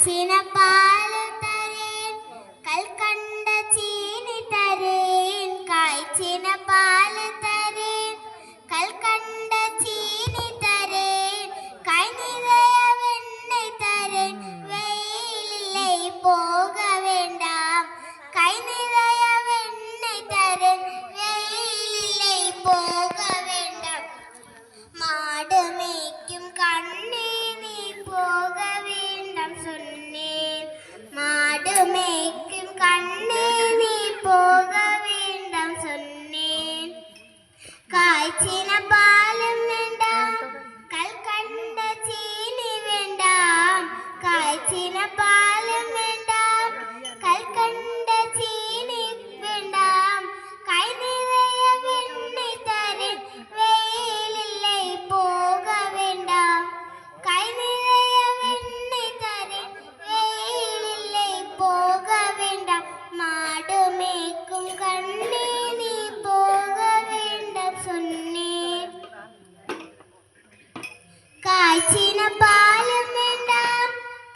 കാച്ചിന പാല് തരേൻ കൽക്കണ്ട ചീനി തരേൻ കായ്ച്ചിന പാല് തരേൻ കൽക്കണ്ട ചീനി തരേൻ കൈനിറയ വെണ്ണ തരേൻ വെയിലില്ലേ പോക വേണ്ടാം കൈനിറയ വെണ്ണ തരേൻ വെയിലില്ലേ പോക വേണ്ടാം മാട് മേയ്ക്കും കണ്ണേ നീ പോക വേണ്ടാം சொன்னேன் மாடு மேய்க்கும் கண்ணே நீ போக வேண்டாம் சொன்னேன் காய்ச்சின பாலும் வேண்டாம் கல்கண்ட சீனி வேண்டாம் காய்ச்சின பாலும் வேண்டாம் கல்கண்ட சீனி வேண்டாம் கை நிறைய வெண்ணெய் தரேன் வெயிலில்லை போக வேண்டாம் கை நிறைய வெண்ணெய் தரேன் வெயிலில்லை போக வேண்டாம் மாடு மேய்க்கும் கண்ணே நீ போக வேண்டாம் சொன்னேன் കാച്ചിന പാലും വേണ്ടാം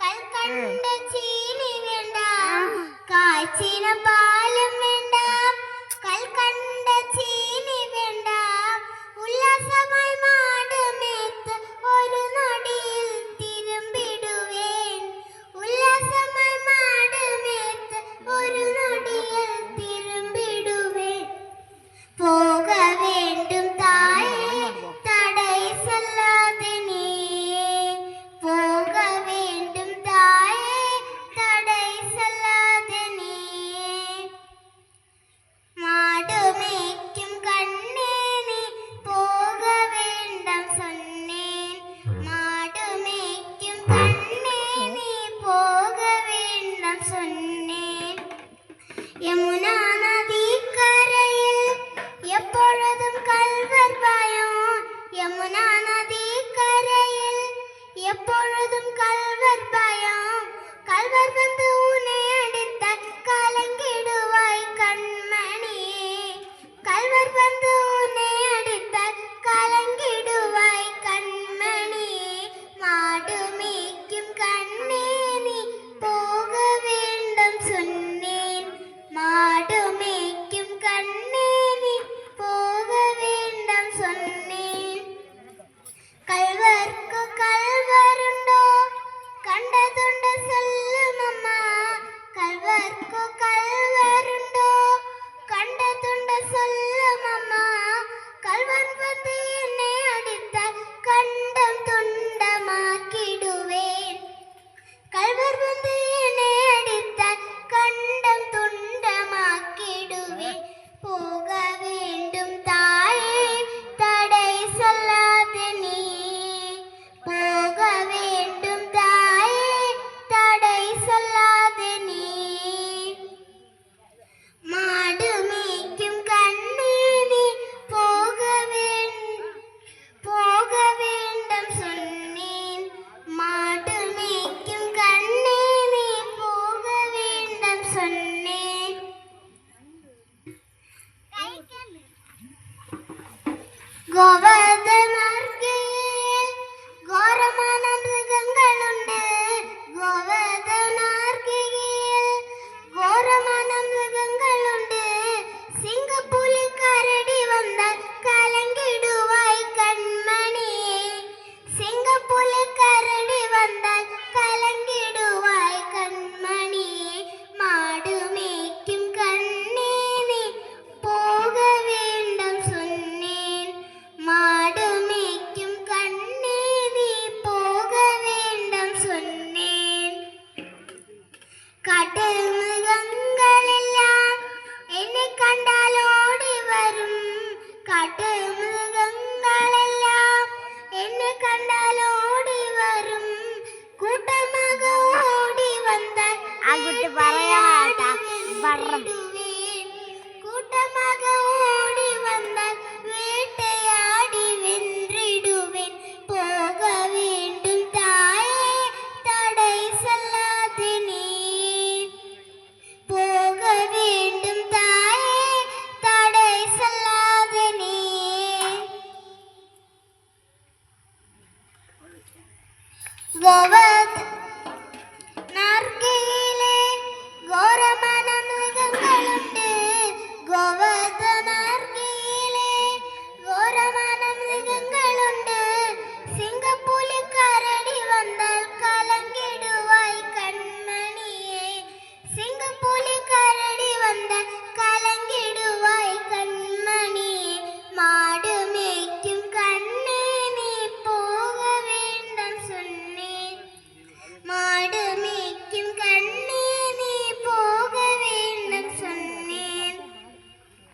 കൽക്കണ്ട ചീനി വേണ്ടാം കാച്ചിന പാലും വേണ്ടാം കൽക്കണ്ട ചീനി വേണ്ടാം ഉല്ലാസമായി മാട് മേത്ത് ഒരു നൊടിയിൽ തിരുമ്പിടുവേൻ ഉല്ലാസമായി മാട് മേത്ത് ഒരു നൊടിയിൽ തിരുമ്പിടുവേൻ പോക വേണ്ടും തായേ തടൈ സല്ലാതെ നീ പോക വേണ്ടും തായേ തടൈ സല്ലാതെ നീ മാട് മേയ്ക്കും കണ്ണേ നീ പോക വേണ്ടാം சொன்னேன் മാട് മേയ്ക്കും കണ്ണേ നീ പോക വേണ്ടാം சொன்னேன் യമുനാ നദിക്കരയിൽ എപ്പോഴും കൽവർ ഭയം യമുനാ നദിക്കരയിൽ എപ്പോഴും കൽവർ ഭയം കൽവർ വന്ന് ഉന്നെ അടിത്താൽ കലങ്കിടുവായി കൺമണിയെ കൽവർ വന്ന് ഉന്നെ അടിത്താൽ കലങ്കിടുവായി കൺമണിയെ മാട് മേയ്ക്കും കണ്ണേ നീ പോക വേണ്ടാം சொன்னேன் மாடு மேய்க்கும் கண்ணே நீ போக வேண்டாம் சொன்னேன் കൽവർക്ക് കൽവരുണ്ടോ കണ്ടതുണ്ട് സൊല്ലുമമ്മ കൽവർക്ക് കൽവരുണ്ടോ കണ്ടതുണ്ട് സൊല്ലുമമ്മ കൽവർ വന്ന് എന്നെ അടിത്താൽ കണ്ടം തുണ്ടമാക്കിടുവേൻ കൽവർ വന്ന് എന്നെ അടിത്താൽ കണ്ടം തുണ്ടമാക്കിടുവേൻ പോക വേണ്ടും തായേ തടൈ സല്ലാതെ നീ പോക വേണ്ടും തായേ തടൈ സല്ലാതെ നീ മാട് മേയ്ക്കും കണ്ണേ നീ പോക വേണ്ടാം சொன்னேன் മാട് മേയ്ക്കും കണ്ണേ നീ പോക വേണ്ടാം சொன்னேன் ഗോവർദ്ധനർ